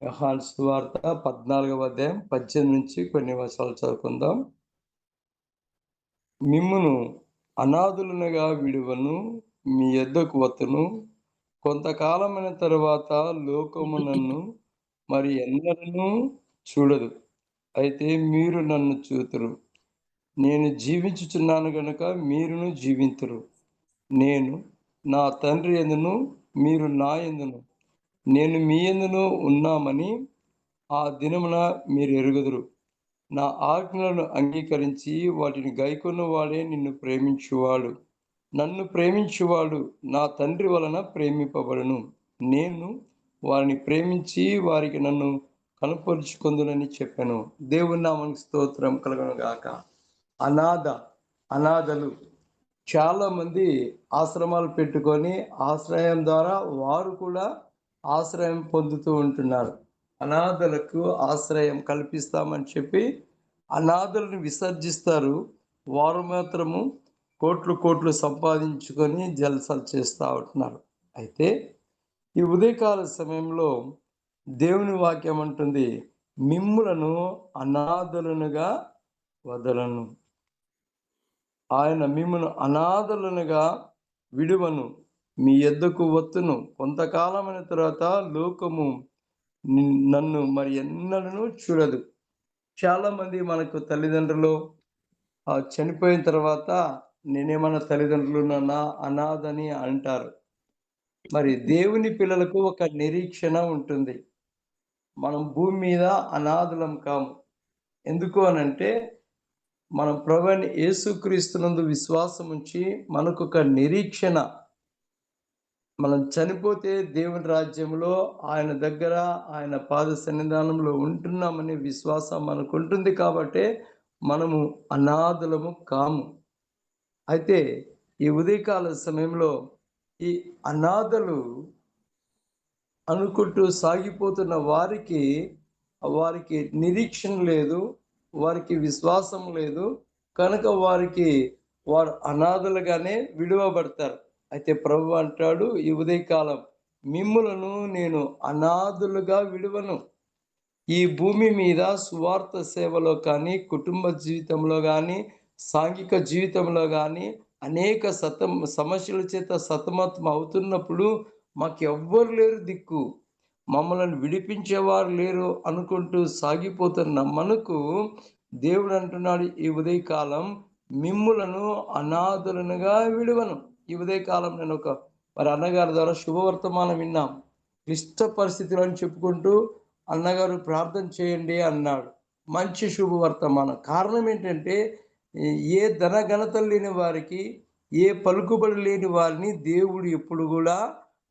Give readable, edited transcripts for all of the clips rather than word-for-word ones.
యోహాను సువార్త 14వ అధ్యాయం 18 నుంచి కొన్ని వచనాలు చదువుకుందాం. మిమ్మును అనాథులనుగా విడువను, మీ యొద్దకు వత్తును. కొంతకాలమైన తరువాత లోకము నన్ను మరి ఎన్నడూను చూడదు. అయితే మీరు నన్ను చూతురు. నేను జీవించుచున్నాను గనుక మీరును జీవింతురు. నేను నా తండ్రి యందును, మీరు నా యందును, నేను మీ యందును ఉన్నామని ఆ దినమున మీరెరుగుదురు. నా ఆజ్ఞలను అంగీకరించి వాటిని గైకొనువాడే నిన్ను ప్రేమించువాడు. నన్ను ప్రేమించువాడు నా తండ్రి వలన ప్రేమింపబడును. నేను వారిని ప్రేమించి వారికి నన్ను కనపరుచుకొందునని చెప్పెను. దేవుని నామానికి స్తోత్రం కలుగును గాక. అనాథలు చాలామంది ఆశ్రమాలు పెట్టుకొని ఆశ్రయం ద్వారా వారు కూడా ఆశ్రయం పొందుతూ ఉంటున్నారు. అనాథలకు ఆశ్రయం కల్పిస్తామని చెప్పి అనాథలను విసర్జిస్తారు. వారు మాత్రము కోట్లు సంపాదించుకొని జల్సాలు చేస్తూ ఉంటున్నారు. అయితే ఈ ఉదయకాల సమయంలో దేవుని వాక్యం అంటుంది, మిమ్ములను అనాథలునుగా వదలను. ఆయన మిమ్మును అనాథలునుగా విడువను, మీ యొద్దకు వత్తును. కొంతకాలమైన తర్వాత లోకము నన్ను మరి ఎన్నడూను చూడదు. చాలామంది మనకు తల్లిదండ్రులు చనిపోయిన తర్వాత నేనేమన్నా తల్లిదండ్రులున్నానా అనాథని అంటారు. మరి దేవుని పిల్లలకు ఒక నిరీక్షణ ఉంటుంది. మనం భూమి మీద అనాథలం కాము. ఎందుకు అనంటే మనం ప్రభువైన యేసుక్రీస్తునందు విశ్వాసం ఉంచి మనకొక నిరీక్షణ, మనం చనిపోతే దేవుని రాజ్యంలో ఆయన దగ్గర ఆయన పాద సన్నిధానంలో ఉంటున్నామనే విశ్వాసం మనకుంటుంది కాబట్టే మనము అనాథలము కాము. అయితే ఈ ఉదయకాల సమయంలో ఈ అనాథలు అనుకుంటూ సాగిపోతున్న వారికి నిరీక్షణ లేదు, వారికి విశ్వాసం లేదు. కనుక వారు అనాథలుగానే విడువబడతారు. అయితే ప్రభువు అంటాడు ఈ ఉదయకాలం, మిమ్ములను నేను అనాథులుగా విడువను. ఈ భూమి మీద సువార్త సేవలో కానీ, కుటుంబ జీవితంలో కానీ, సాంఘిక జీవితంలో కానీ అనేక సమస్యల చేత సతమతం అవుతున్నప్పుడు మాకెవ్వరు లేరు దిక్కు, మమ్మల్ని విడిపించేవారు లేరు అనుకుంటూ సాగిపోతున్న మనకు దేవుడు అంటున్నాడు ఈ ఉదయకాలం, మిమ్ములను అనాథులనుగా విడువను. ఈ ఉదయకాలం నేను మరి అన్నగారి ద్వారా శుభవర్తమానం విన్నాం. క్లిష్ట పరిస్థితులు అని చెప్పుకుంటూ అన్నగారు ప్రార్థన చేయండి అన్నాడు. మంచి శుభవర్తమానం. కారణం ఏంటంటే ఏ ధనఘనతలు లేని వారికి, ఏ పలుకుబడి లేని వారిని దేవుడు ఎప్పుడు కూడా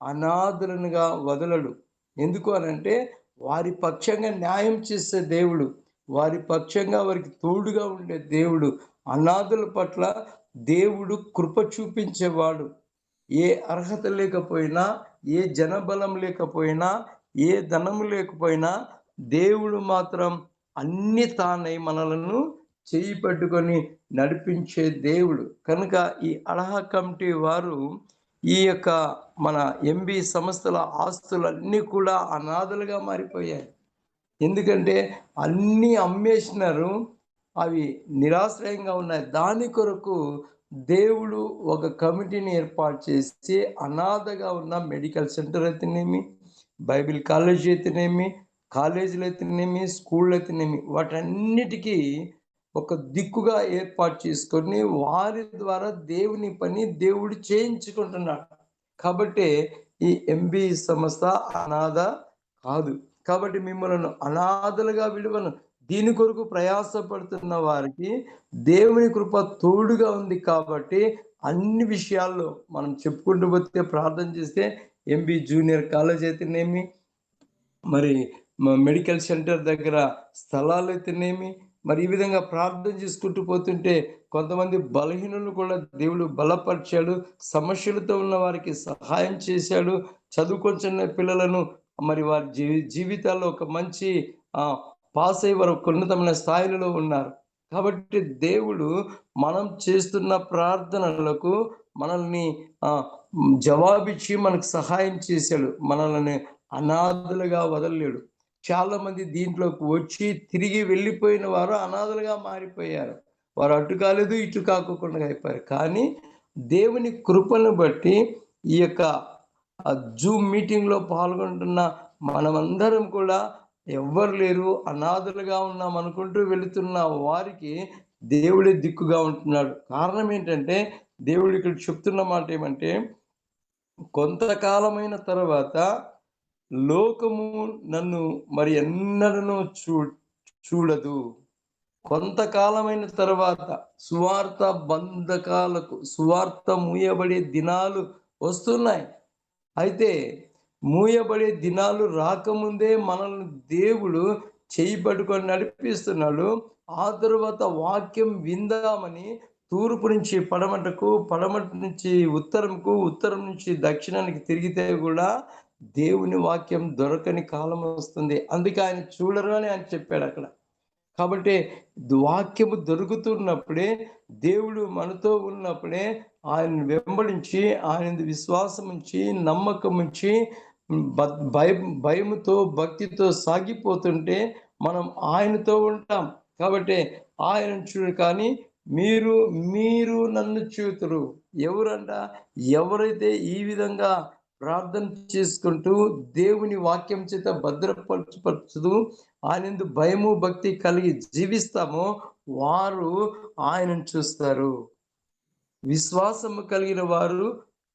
అనాథులనుగా వదలడు. ఎందుకు అనంటే వారి పక్షంగా న్యాయం చేసే దేవుడు, వారి పక్షంగా వారికి తోడుగా ఉండే దేవుడు, అనాథుల పట్ల దేవుడు కృప చూపించేవాడు. ఏ అర్హత లేకపోయినా, ఏ జనబలం లేకపోయినా, ఏ ధనము లేకపోయినా దేవుడు మాత్రం అన్ని తానై మనలను చెయ్యి పట్టుకొని నడిపించే దేవుడు. కనుక ఈ అలహా కమిటీ వారు ఈ యొక్క మన ఎంబీ సంస్థల ఆస్తులన్నీ కూడా అనాథలుగా మారిపోయాయి. ఎందుకంటే అన్నీ అమ్మేసినారు, అవి నిరాశ్రయంగా ఉన్నాయి. దాని కొరకు దేవుడు ఒక కమిటీని ఏర్పాటు చేసి అనాథగా ఉన్న మెడికల్ సెంటర్ అయితేనేమి, బైబిల్ కాలేజ్ అయితేనేమి, కాలేజీలు అయితేనేమి, స్కూళ్ళు అయితేనేమి, వాటన్నిటికీ ఒక దిక్కుగా ఏర్పాటు చేసుకొని వారి ద్వారా దేవుని పని దేవుడు చేయించుకుంటున్నాడు. కాబట్టి ఈ ఎంబీ సంస్థ అనాథ కాదు. కాబట్టి మిమ్మల్ని అనాథలుగా విడువను. దీని కొరకు ప్రయాసపడుతున్న వారికి దేవుని కృప తోడుగా ఉంది కాబట్టి అన్ని విషయాల్లో మనం చెప్పుకుంటూ పోతే, ప్రార్థన చేస్తే ఎంబీ జూనియర్ కాలేజ్ అయితేనేమి, మరి మెడికల్ సెంటర్ దగ్గర స్థలాలు అయితేనేమి, మరి ఈ విధంగా ప్రార్థన చేసుకుంటూ పోతుంటే కొంతమంది బలహీనులను కూడా దేవుడు బలపరిచాడు. సమస్యలతో ఉన్న వారికి సహాయం చేశాడు. చదువుకొంచున్న పిల్లలను మరి వారి జీవితాల్లో ఒక మంచి పాస్ అయ్యి వారు ఉన్నతమైన స్థాయిలలో ఉన్నారు. కాబట్టి దేవుడు మనం చేస్తున్న ప్రార్థనలకు మనల్ని జవాబిచ్చి మనకు సహాయం చేశాడు. మనల్ని అనాథలుగా వదలలేడు. చాలా మంది దీంట్లోకి వచ్చి తిరిగి వెళ్ళిపోయిన వారు అనాథలుగా మారిపోయారు. వారు అటు కాలేదు, ఇటు కాకోకుండా అయిపోయారు. కానీ దేవుని కృపను బట్టి ఈ యొక్క జూమ్ మీటింగ్‌లో పాల్గొంటున్న మనమందరం కూడా ఎవ్వరు లేరు, అనాథలుగా ఉన్నాం అనుకుంటూ వెళుతున్న వారికి దేవుడే దిక్కుగా ఉంటున్నాడు. కారణం ఏంటంటే దేవుడు ఇక్కడ చెప్తున్న మాట ఏమంటే, కొంతకాలమైన తర్వాత లోకము నన్ను మరి ఎన్నడనూ చూడదు. కొంతకాలమైన తర్వాత సువార్త బంధకాలకు, సువార్త మూయబడే దినాలు వస్తున్నాయి. అయితే మూయబడే దినాలు రాకముందే మనల్ని దేవుడు చెయ్యి పట్టుకొని నడిపిస్తున్నాడు. ఆ తరువాత వాక్యం విందామని తూర్పు నుంచి పడమటకు, పడమట నుంచి ఉత్తరంకు, ఉత్తరం నుంచి దక్షిణానికి తిరిగితే కూడా దేవుని వాక్యం దొరకని కాలం వస్తుంది. అందుకే ఆయన చూడరు అని ఆయన చెప్పాడు అక్కడ. కాబట్టి వాక్యము దొరుకుతున్నప్పుడే, దేవుడు మనతో ఉన్నప్పుడే ఆయన్ని వెంబడించి, ఆయన విశ్వాసం ఉంచి, నమ్మకం ఉంచి, భయముతో, భక్తితో సాగిపోతుంటే మనం ఆయనతో ఉంటాం. కాబట్టి ఆయన చూడు, కానీ మీరు నన్ను చూతురు. ఎవరంట? ఎవరైతే ఈ విధంగా ప్రార్థన చేసుకుంటూ దేవుని వాక్యం చేత భద్రపరచు ఆయనందు భయము భక్తి కలిగి జీవిస్తామో వారు ఆయనను చూస్తారు. విశ్వాసము కలిగిన వారు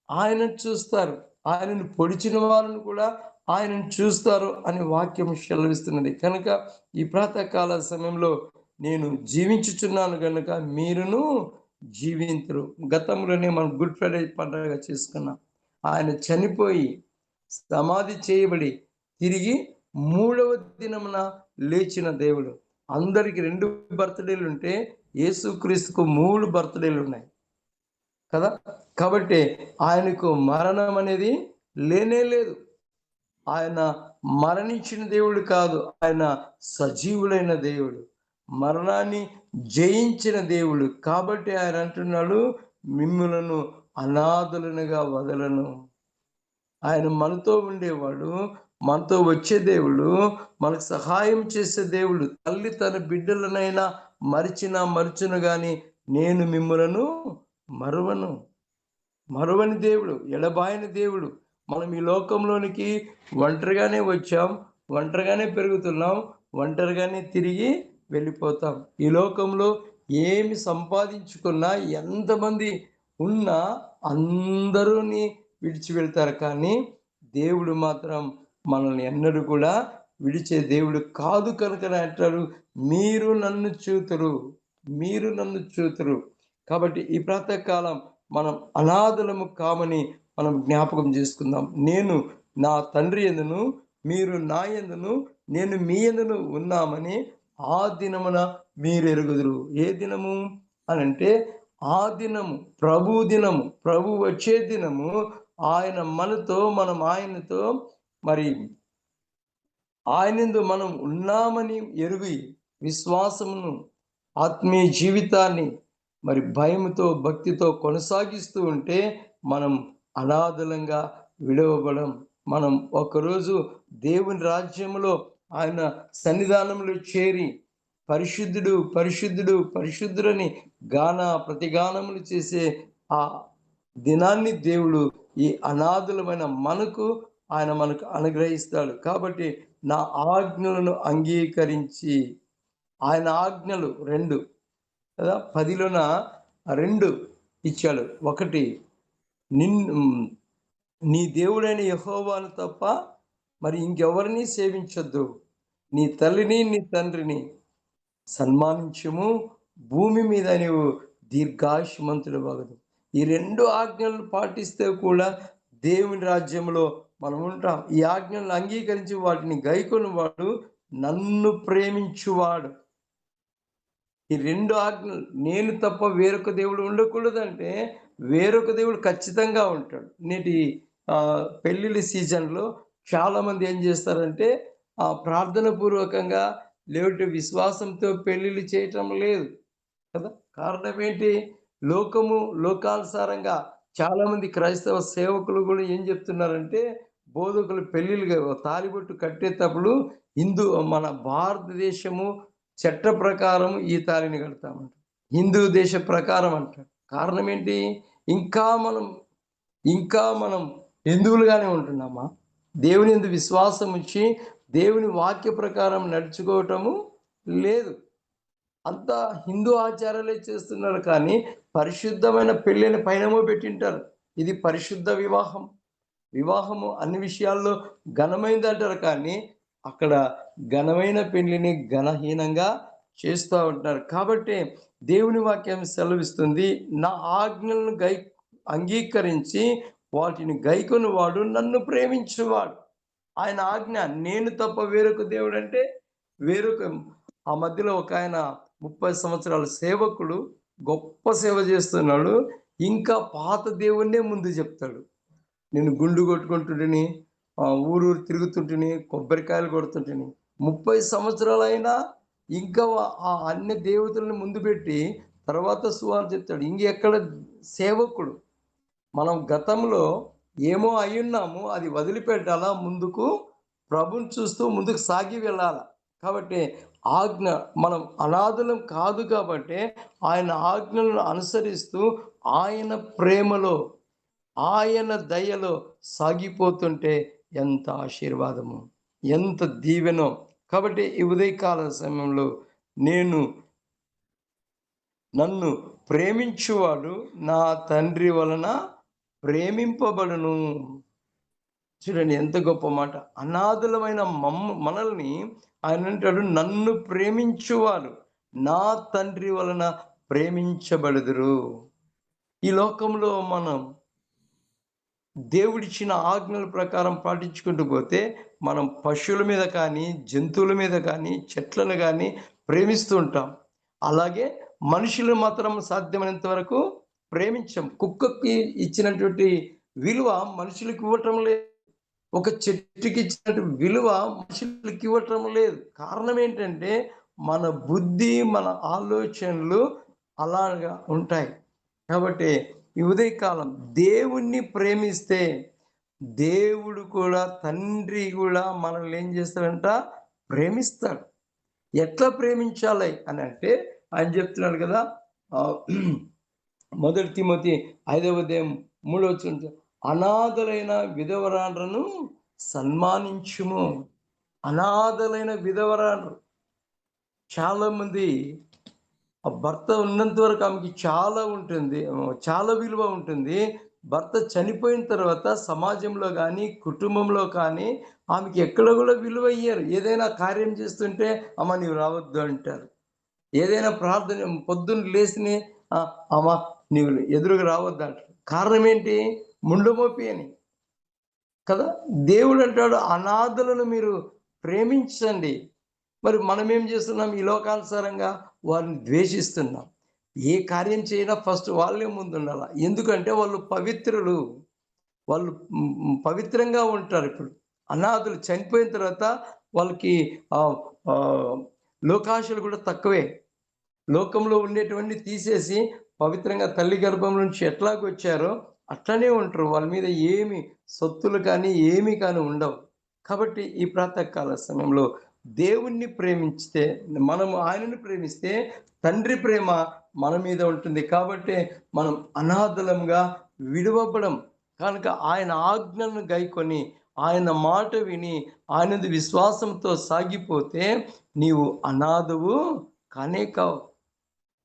ఆయనను చూస్తారు. ఆయనను పొడిచిన వారిని కూడా ఆయనను చూస్తారు అని వాక్యం సెలవిస్తున్నది. కనుక ఈ ప్రాతకాల సమయంలో నేను జీవించుచున్నాను కనుక మీరును జీవింతురు. గతంలోనే మనం గుడ్ ఫ్రైడే పండుగ చేసుకున్నాం. ఆయన చనిపోయి సమాధి చేయబడి తిరిగి 3వ దినమున లేచిన దేవుడు. అందరికి 2 బర్త్‌డేలు ఉంటే యేసుక్రీస్తుకు 3 బర్త్‌డేలు ఉన్నాయి కదా. కాబట్టి ఆయనకు మరణం అనేది లేనే లేదు. ఆయన మరణించిన దేవుడు కాదు, ఆయన సజీవులైన దేవుడు, మరణాన్ని జయించిన దేవుడు. కాబట్టి ఆయన అంటున్నాడు, మిమ్ములను అనాథులనుగా వదలను. ఆయన మనతో ఉండేవాడు, మనతో వచ్చే దేవుడు, మనకు సహాయం చేసే దేవుడు. తల్లి తన బిడ్డలనైనా మరుచును గాని నేను మిమ్ములను మరువని దేవుడు, ఎడబాయని దేవుడు. మనం ఈ లోకంలోనికి ఒంటరిగానే వచ్చాం, ఒంటరిగానే పెరుగుతున్నాం, ఒంటరిగానే తిరిగి వెళ్ళిపోతాం. ఈ లోకంలో ఏమి సంపాదించుకున్నా, ఎంతమంది ఉన్నా అందరూని విడిచి వెళ్తారు. కానీ దేవుడు మాత్రం మనల్ని ఎన్నడూ కూడా విడిచే దేవుడు కాదు. కనుకనే అంటారు, మీరు నన్ను చూతురు. కాబట్టి ఈ ప్రాతకాలం మనం అనాథలము కామని మనం జ్ఞాపకం చేసుకుందాం. నేను నా తండ్రి యందును, మీరు నా యందును, నేను మీ యందును ఉన్నామని ఆ దినమున మీరు ఎరుగుదురు. ఏ దినము అనంటే ఆ దినము, ప్రభు వచ్చే దినము. ఆయన మనతో, మనం ఆయనతో, మరి ఆయనందు మనం ఉన్నామని ఎరుగి విశ్వాసమును, ఆత్మీయ జీవితాన్ని మరి భయముతో, భక్తితో కొనసాగిస్తూ ఉంటే మనం అనాథలంగా విడవబడం. మనం ఒకరోజు దేవుని రాజ్యంలో ఆయన సన్నిధానంలో చేరి పరిశుద్ధుడని ప్రతిగానములు చేసే ఆ దినాన్ని దేవుడు ఈ అనాథులమైన మనకు అనుగ్రహిస్తాడు. కాబట్టి నా ఆజ్ఞలను అంగీకరించి, ఆయన ఆజ్ఞలు 2 కదా, 10లోన 2 ఇచ్చాడు. ఒకటి, నీ దేవుడైన యెహోవాను తప్ప మరి ఇంకెవరిని సేవించొద్దు. నీ తల్లిని, నీ తండ్రిని సన్మానించుము. భూమి మీద నీవు దీర్ఘాయుష్మంతుడవగదు. ఈ 2 ఆజ్ఞలను పాటిస్తే కూడా దేవుని రాజ్యంలో మనం ఉంటాం. ఈ ఆజ్ఞలను అంగీకరించి వాటిని గైకొని వాడు నన్ను ప్రేమించువాడు. ఈ 2 ఆజ్ఞలు, నేను తప్ప వేరొక దేవుడు ఉండకూడదంటే వేరొక దేవుడు ఖచ్చితంగా ఉంటాడు. నేటి పెళ్ళిళ్ళ సీజన్లో చాలామంది ఏం చేస్తారంటే ప్రార్థన పూర్వకంగా లేదంటే విశ్వాసంతో పెళ్ళిళ్ళు చేయటం లేదు కదా. కారణం ఏంటి? లోకానుసారంగా చాలామంది క్రైస్తవ సేవకులు కూడా ఏం చెప్తున్నారంటే బోధకులు పెళ్ళిళ్ళుగా తాళిబొట్టు కట్టేటప్పుడు మన భారతదేశము చట్ట ప్రకారం ఈ తాళిని కడతామంట. హిందూ దేశ ప్రకారం అంటారు. కారణం ఏంటి? ఇంకా మనం ఇంకా మనం హిందువులుగానే ఉంటున్నామా? దేవుని యందు విశ్వాసం ఉంచి దేవుని వాక్య ప్రకారం నడుచుకోవటము లేదు. అంతా హిందూ ఆచారాలే చేస్తున్నారు కానీ పరిశుద్ధమైన పెళ్ళిని పైనమో పెట్టింటారు. ఇది పరిశుద్ధ వివాహం. వివాహము అన్ని విషయాల్లో ఘనమైనది అంటారు కానీ అక్కడ ఘనమైన పెళ్లిని ఘనహీనంగా చేస్తూ ఉంటారు. కాబట్టి దేవుని వాక్యం సెలవిస్తుంది, నా ఆజ్ఞలను అంగీకరించి వాటిని గైకొని వాడు నన్ను ప్రేమించువాడు. ఆయన ఆజ్ఞ, నేను తప్ప వేరొక దేవుడు అంటే వేరొక ఆ మధ్యలో ఒక ఆయన 30 సంవత్సరాల సేవకుడు గొప్ప సేవ చేస్తున్నాడు. ఇంకా పాత దేవుణ్ణే ముందు చెప్తాడు. నేను గుండు కొట్టుకుంటుంటిని, ఊరు తిరుగుతుంటిని, కొబ్బరికాయలు కొడుతుంటిని. 30 సంవత్సరాలైనా ఇంకా ఆ అన్య దేవతలను ముందు పెట్టి తర్వాత సువార్త చెప్తాడు. ఇంకెక్కడ సేవకుడు? మనం గతంలో ఏమో అయ్యున్నాము, అది వదిలిపెట్టాలా, ముందుకు ప్రభుని చూస్తూ ముందుకు సాగి వెళ్ళాల. కాబట్టి ఆజ్ఞ, మనం అనాథులం కాదు కాబట్టి ఆయన ఆజ్ఞలను అనుసరిస్తూ ఆయన ప్రేమలో ఆయన దయలో సాగిపోతుంటే ఎంత ఆశీర్వాదము, ఎంత దీవెనో. కాబట్టి ఈ ఉదయకాల సమయంలో నన్ను ప్రేమించువాడు నా తండ్రి వలన ప్రేమింపబడును. చూడండి ఎంత గొప్ప మాట. అనాథులమైన మనల్ని ఆయన అంటాడు, నన్ను ప్రేమించువారు నా తండ్రి వలన ప్రేమించబడుదురు. ఈ లోకంలో మనం దేవుడిచ్చిన ఆజ్ఞల ప్రకారం పాటించుకుంటూ పోతే మనం పశువుల మీద కానీ, జంతువుల మీద కానీ, చెట్లను కానీ ప్రేమిస్తూ ఉంటాం. అలాగే మనుషులు మాత్రం సాధ్యమైనంత వరకు ప్రేమించాం. కుక్కకి ఇచ్చినటువంటి విలువ మనుషులకు ఇవ్వటం లేదు. ఒక చెట్టుకి ఇచ్చినటువంటి విలువ మనుషులకు ఇవ్వటం లేదు. కారణం ఏంటంటే మన బుద్ధి, మన ఆలోచనలు అలాగా ఉంటాయి. కాబట్టి ఈ ఉదయకాలం దేవుణ్ణి ప్రేమిస్తే దేవుడు కూడా, తండ్రి కూడా మనల్ని ఏం చేస్తాడంట? ప్రేమిస్తాడు. ఎట్లా ప్రేమించాలి అని అంటే ఆయన చెప్తున్నాడు కదా, 1 తిమోతి 5వ అధ్యాయం 3వ వచనం, అనాథలైన విధవరాండ్రను సన్మానించుము. అనాథలైన విధవరాండ్రు, చాలా మంది ఆ భర్త ఉన్నంత వరకు ఆమెకి చాలా ఉంటుంది, చాలా విలువ ఉంటుంది. భర్త చనిపోయిన తర్వాత సమాజంలో కానీ, కుటుంబంలో కానీ ఆమెకి ఎక్కడ కూడా విలువ ఇయ్యరు. ఏదైనా కార్యం చేస్తుంటే అమ్మ నీవు రావద్దు అంటారు. ఏదైనా ప్రార్థన పొద్దున్న లేచిని అమ్మ నీవు ఎదురుగా రావద్దు అంటారు. కారణం ఏంటి? ముండమోపి అని కదా. దేవుడు అంటాడు, అనాథలను మీరు ప్రేమించండి. మరి మనం ఏం చేస్తున్నాం? ఈ లోకానుసారంగా వారిని ద్వేషిస్తున్నాం. ఏ కార్యం చేయనా ఫస్ట్ వాళ్ళే ముందు ఉండాల. ఎందుకంటే వాళ్ళు పవిత్రులు, వాళ్ళు పవిత్రంగా ఉంటారు. ఇప్పుడు అనాథులు చనిపోయిన తర్వాత వాళ్ళకి లోకాశలు కూడా తక్కువే. లోకంలో ఉండేటువంటి తీసేసి పవిత్రంగా తల్లి గర్భం నుంచి ఎట్లాగొచ్చారో అట్లనే ఉంటారు. వాళ్ళ మీద ఏమి సొత్తులు కానీ ఏమి కానీ ఉండవు. కాబట్టి ఈ ప్రాతకాల సమయంలో దేవుణ్ణి ప్రేమించితే, మనము ఆయనను ప్రేమిస్తే తండ్రి ప్రేమ మన మీద ఉంటుంది. కాబట్టి మనం అనాథలంగా విడువబడం కనుక ఆయన ఆజ్ఞలను గైకొని ఆయన మాట విని ఆయనది విశ్వాసంతో సాగిపోతే నీవు అనాథవు కానే కావు.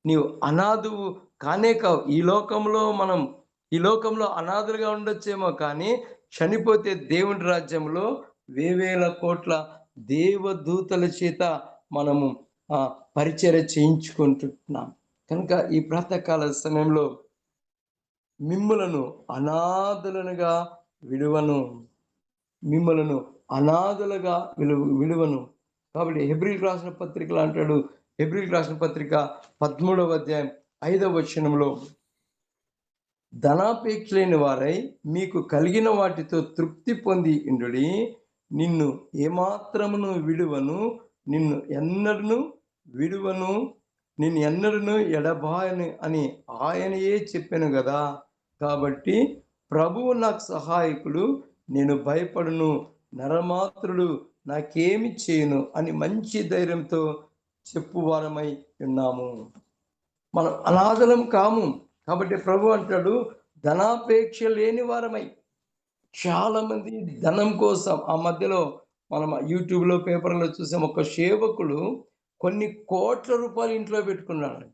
నీవు అనాథువు కానే కావు. ఈ లోకంలో అనాథలుగా ఉండొచ్చేమో కానీ చనిపోతే దేవుని రాజ్యంలో వేవేల కోట్ల దేవదూతల చేత మనము పరిచర్య చేయించుకుంటున్నాం. కనుక ఈ ప్రాతకాల సమయంలో మిమ్ములను అనాథులనుగా విడువను, మిమ్మలను అనాథులుగా విడువను. కాబట్టి హెబ్రీయులకు రాసిన పత్రికలు అంటాడు, హెబ్రీయులకు రాసిన పత్రిక 13వ అధ్యాయం 5వ వచనంలో, ధనాపేక్ష లేని వారై మీకు కలిగిన వాటితో తృప్తి పొంది ఇండుడి, నిన్ను ఏమాత్రమును విడువను, నిన్ను ఎన్నడను ఎడబాయను అని ఆయనయే చెప్పాను కదా. కాబట్టి ప్రభువు నాకు సహాయకుడు, నేను భయపడును, నరమాత్రుడు నాకేమి చేయను అని మంచి ధైర్యంతో చెప్పువారమై ఉన్నాము. మనం అనాథలం కాము. కాబట్టి ప్రభు అంటాడు, ధనాపేక్ష లేని వారమై. చాలా మంది ధనం కోసం ఆ మధ్యలో మనం యూట్యూబ్లో పేపర్లో చూసాం, ఒక సేవకుడు కొన్ని కోట్ల రూపాయలు ఇంట్లో పెట్టుకున్నాడు.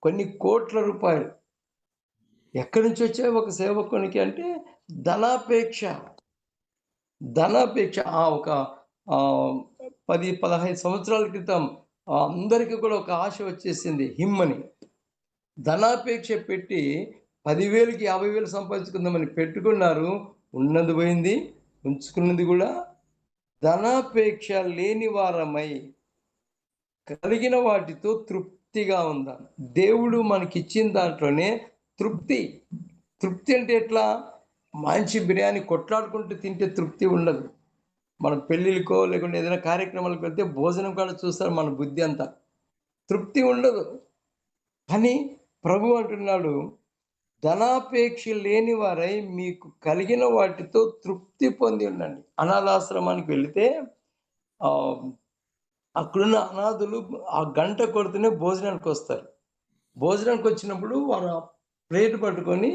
కొన్ని కోట్ల రూపాయలు ఎక్కడి నుంచి వచ్చాయి ఒక సేవకునికి అంటే ధనాపేక్ష. ఒక 10-15 సంవత్సరాల క్రితం అందరికీ కూడా ఒక ఆశ వచ్చేసింది, హిమ్మని. ధనాపేక్ష పెట్టి 10,000కి 50,000 సంపాదించుకుందామని పెట్టుకున్నారు. ఉన్నది పోయింది, ఉంచుకున్నది కూడా. ధనాపేక్ష లేని వారమై కలిగిన వాటితో తృప్తిగా ఉందాం. దేవుడు మనకిచ్చిన దాంట్లోనే తృప్తి. తృప్తి అంటే ఎట్లా? మంచి బిర్యానీ కొట్లాడుకుంటూ తింటే తృప్తి ఉండదు. మనం పెళ్ళిళ్ళకో లేకుంటే ఏదైనా కార్యక్రమాలకు వెళ్తే భోజనం కూడా చూస్తారు, మన బుద్ధి అంతా తృప్తి ఉండదు. కానీ ప్రభు అంటున్నాడు, ధనాపేక్ష లేని వారై మీకు కలిగిన వాటితో తృప్తి పొంది ఉండండి. అనాథాశ్రమానికి వెళితే అక్కడున్న అనాథులు ఆ గంట కొడుతూనే భోజనానికి వస్తారు. భోజనానికి వచ్చినప్పుడు వారు ప్లేట్ పట్టుకొని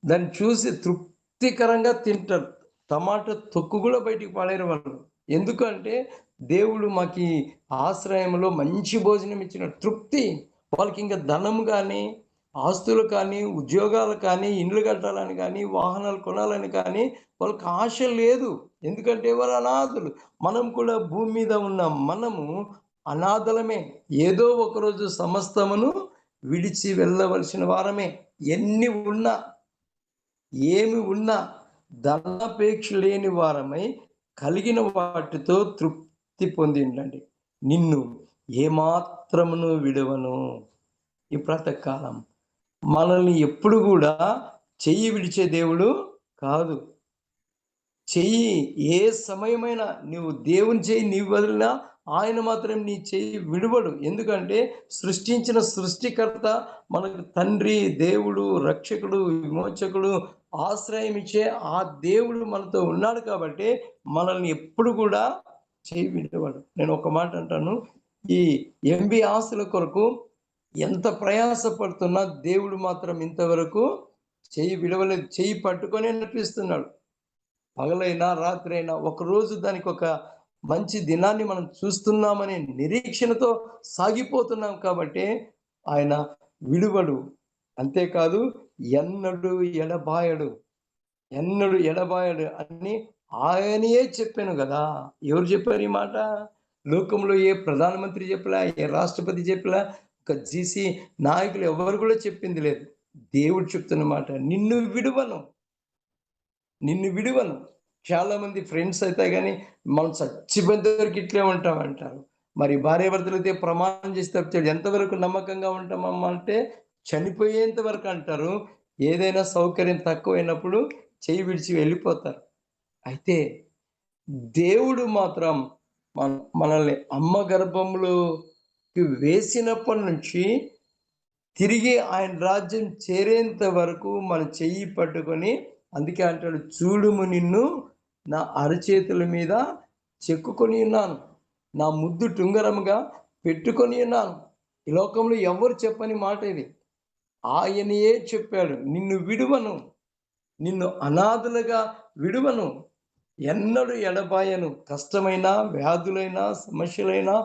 దాన్ని చూసి తృప్తికరంగా తింటారు. టమాటా తొక్కు కూడా బయటికి పడేరు వాళ్ళు. ఎందుకంటే దేవుడు మాకు ఆశ్రయంలో మంచి భోజనం ఇచ్చిన తృప్తి. వాళ్ళకి ఇంకా ధనం కానీ, ఆస్తులు కానీ, ఉద్యోగాలు కానీ, ఇండ్లు కట్టాలని కానీ, వాహనాలు కొనాలని కానీ వాళ్ళకి ఆశ లేదు. ఎందుకంటే వాళ్ళు అనాథులు. మనం కూడా భూమి మీద ఉన్న మనము అనాథలమే. ఏదో ఒకరోజు సమస్తమును విడిచి వెళ్ళవలసిన వారమే. ఎన్ని ఉన్నా, ఏమి ఉన్నా ధనాపేక్ష లేని వారమై కలిగిన వాటితో తృప్తి పొంది ఉండండి. నిన్ను ఏమాత్రమును విడవను. ఈ ప్రాతకాలం మనల్ని ఎప్పుడు కూడా చెయ్యి విడిచే దేవుడు కాదు. చెయ్యి ఏ సమయమైనా నువ్వు దేవుని చెయ్యి నీవు వదిలినా ఆయన మాత్రం నీ చెయ్యి విడువడు. ఎందుకంటే సృష్టించిన సృష్టికర్త, మనకు తండ్రి, దేవుడు, రక్షకుడు, విమోచకుడు, ఆశ్రయం ఇచ్చే ఆ దేవుడు మనతో ఉన్నాడు కాబట్టి మనల్ని ఎప్పుడు కూడా చెయ్యి విడవడు. నేను ఒక మాట అంటాను, ఈ ఎంబీ ఆస్తుల కొరకు ఎంత ప్రయాసపడుతున్నా దేవుడు మాత్రం ఇంతవరకు చెయ్యి విడవలేదు. చెయ్యి పట్టుకొని నడిపిస్తున్నాడు. పగలైనా రాత్రి అయినా ఒకరోజు దానికి ఒక మంచి దినాన్ని మనం చూస్తున్నామనే నిరీక్షణతో సాగిపోతున్నాం కాబట్టి ఆయన విడువడు. అంతేకాదు ఎన్నడు ఎడబాయడు అని ఆయనే చెప్పాను కదా. ఎవరు చెప్పారు ఈ మాట? లోకంలో ఏ ప్రధానమంత్రి చెప్పలా, ఏ రాష్ట్రపతి చెప్పలా, ఒక జీసీ నాయకులు ఎవరు కూడా చెప్పింది లేదు. దేవుడు చెప్తున్న మాట, నిన్ను విడువను. చాలా మంది ఫ్రెండ్స్ అయితే కానీ మనం చచ్చిపోయిన వరకు ఇట్లే ఉంటామంటారు. మరి భార్యాభర్తలు అయితే ప్రమాణం చేసి తప్పాడు, ఎంతవరకు నమ్మకంగా ఉంటామమ్మా అంటే చనిపోయేంత వరకు అంటారు. ఏదైనా సౌకర్యం తక్కువైనప్పుడు చెయ్యి విడిచి వెళ్ళిపోతారు. అయితే దేవుడు మాత్రం మనల్ని అమ్మ గర్భంలోకి వేసినప్పటి నుంచి తిరిగి ఆయన రాజ్యం చేరేంత వరకు మన చెయ్యి పట్టుకొని, అందుకే అంటాడు, చూడుము నిన్ను నా అరచేతుల మీద చెక్కుకొని ఉన్నాను, నా ముద్దు టుంగరముగా పెట్టుకొని ఉన్నాను. ఈ లోకంలో ఎవరు చెప్పని మాట ఇది. ఆయనయే చెప్పాడు, నిన్ను విడువను, నిన్ను అనాథలుగా విడువను, ఎన్నడూ ఎడబాయను. కష్టమైన, వ్యాధులైనా, సమస్యలైనా,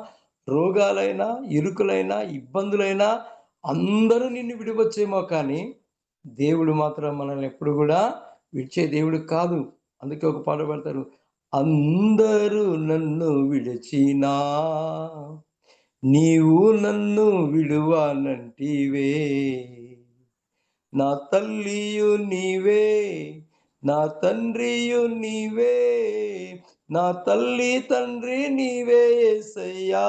రోగాలైనా, ఇరుకులైనా, ఇబ్బందులైనా అందరూ నిన్ను విడివచ్చేమో కానీ దేవుడు మాత్రం మనల్ని ఎప్పుడు కూడా విడిచే దేవుడు కాదు. అందుకే ఒక పాట పాడతారు, అందరూ నన్ను విడిచినా నీవు నన్ను విడువానంటివే, నా తల్లియు నీవే, నా తండ్రియు నీవే, నా తల్లి తండ్రి నీవే యేసయ్యా.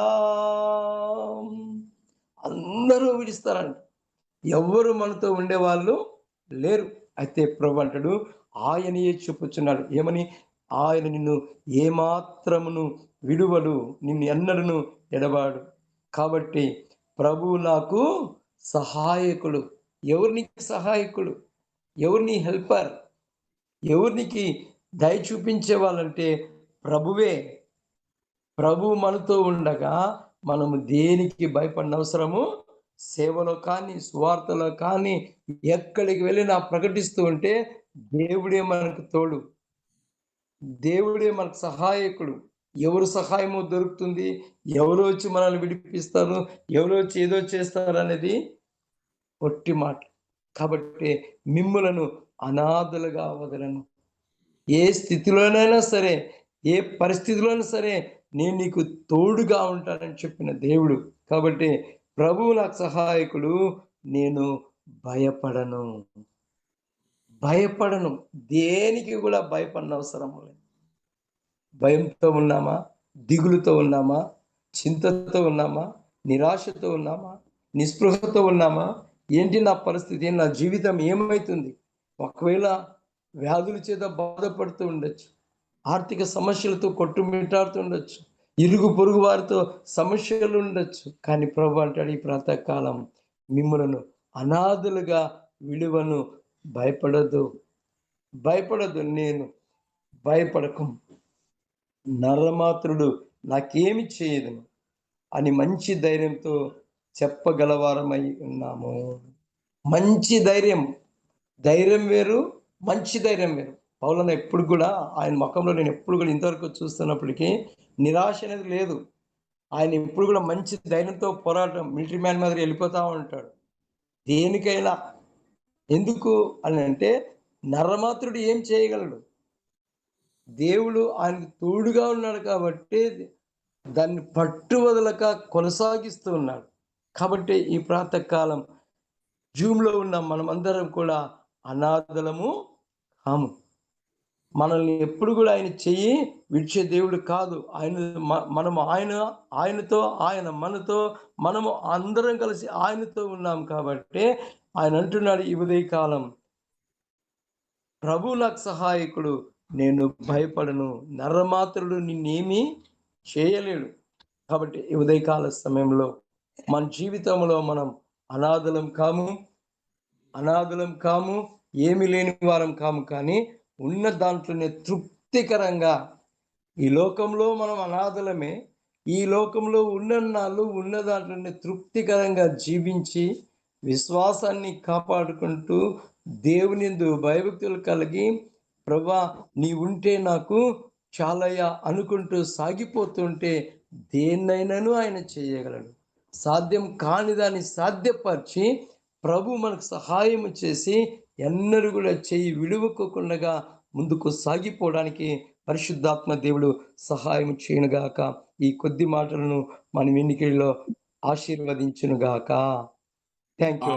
అందరూ విడిస్తారంట, ఎవరు మనతో ఉండేవాళ్ళు లేరు. అయితే ప్రభు అంటాడు, ఆయనయే చెప్పుచున్నాడు ఏమని, ఆయన నిన్ను ఏమాత్రమును విడువడు, నిన్ను ఎన్నడను ఎడబాడు. కాబట్టి ప్రభు నాకు సహాయకుడు. ఎవరు నీకు సహాయకుడు? ఎవరు నీ హెల్పర్? ఎవరు నీకు దయ చూపించే వాళ్ళంటే ప్రభువే. ప్రభువు మనతో ఉండగా మనము దేనికి భయపడిన అవసరము, సేవలో కానీ, సువార్తలో కానీ, ఎక్కడికి వెళ్ళినా ప్రకటిస్తూ ఉంటే దేవుడే మనకు తోడు. దేవుడే మనకు సహాయకుడు. ఎవరు సహాయము దొరుకుతుంది, ఎవరు వచ్చి మనల్ని విడిపిస్తారు, ఎవరు వచ్చి ఏదో చేస్తారనేది ఒట్టి మాట. కాబట్టి మిమ్ములను అనాథలుగా వదలను. ఏ స్థితిలోనైనా సరే, ఏ పరిస్థితిలోనైనా సరే నేను నీకు తోడుగా ఉంటానని చెప్పిన దేవుడు. కాబట్టి ప్రభువు నాకు సహాయకుడు, నేను భయపడను. భయపడను. దేనికి కూడా భయపడన అవసరం లేదు. భయంతో ఉన్నామా, దిగులుతో ఉన్నామా, చింతతో ఉన్నామా, నిరాశతో ఉన్నామా, నిస్పృహతో ఉన్నామా, ఏంటి నా పరిస్థితి, నా జీవితం ఏమవుతుంది? ఒకవేళ వ్యాధుల చేత బాధపడుతూ ఉండొచ్చు, ఆర్థిక సమస్యలతో కొట్టుమిట్టాడుతూ ఉండొచ్చు, ఇరుగు పొరుగు వారితో సమస్యలు ఉండొచ్చు. కానీ ప్రభు అంటాడు ఈ ప్రాతకాలం, మిమ్మలను అనాథలుగా విలువను, భయపడద్దు, భయపడద్దు, నేను భయపడకు, నరమాత్రుడు నాకేమి చేయదు అని మంచి ధైర్యంతో చెప్పగలవారమై ఉన్నాము. మంచి ధైర్యం, ధైర్యం వేరు, మంచి ధైర్యం వేరు. పౌలను ఎప్పుడు కూడా ఆయన ముఖంలో నేను ఎప్పుడు కూడా ఇంతవరకు చూస్తున్నప్పటికీ నిరాశ అనేది లేదు. ఆయన ఎప్పుడు కూడా మంచి ధైర్యంతో పోరాటం, మిలిటరీ మ్యాన్ మాదిరి వెళ్ళిపోతా ఉంటాడు దేనికైనా. ఎందుకు అని అంటే నరమాత్రుడు ఏం చేయగలడు? దేవుడు ఆయనకు తోడుగా ఉన్నాడు కాబట్టి దాన్ని పట్టు వదలక కొనసాగిస్తూ ఉన్నాడు. కాబట్టి ఈ ప్రాతకాలం జూమ్లో ఉన్న మనమందరం కూడా అనాథలము కాము. మనల్ని ఎప్పుడు కూడా ఆయన చెయ్యి విడిచే దేవుడు కాదు. మనము ఆయనతో, ఆయన మనతో, మనము అందరం కలిసి ఆయనతో ఉన్నాం. కాబట్టి ఆయన అంటున్నాడు ఈ ఉదయకాలం, ప్రభు నాకు సహాయకుడు, నేను భయపడను, నరమాత్రుడు నిన్నేమీ చేయలేడు. కాబట్టి ఈ ఉదయకాల సమయంలో మన జీవితంలో మనం అనాథలం కాము, ఏమి లేని వారం కాము. కానీ ఉన్న దాంట్లోనే తృప్తికరంగా, ఈ లోకంలో మనం అనాథలమే, ఈ లోకంలో ఉన్నన్నాళ్ళు ఉన్న దాంట్లోనే తృప్తికరంగా జీవించి విశ్వాసాన్ని కాపాడుకుంటూ దేవునిందు భయభక్తులు కలిగి, ప్రభా నీ ఉంటే నాకు చాలయ్యా అనుకుంటూ సాగిపోతుంటే దేన్నైనాను ఆయన చేయగలడు. సాధ్యం కాని దాన్ని సాధ్యపరిచి ప్రభు మనకు సహాయం చేసి ఎన్నడూ కూడా చెయ్యి విడువకోకుండా ముందుకు సాగిపోవడానికి పరిశుద్ధాత్మ దేవుడు సహాయం చేయనుగాక. ఈ కొద్ది మాటలను మన వినికిడిలో ఆశీర్వదించునుగాక. Thank you.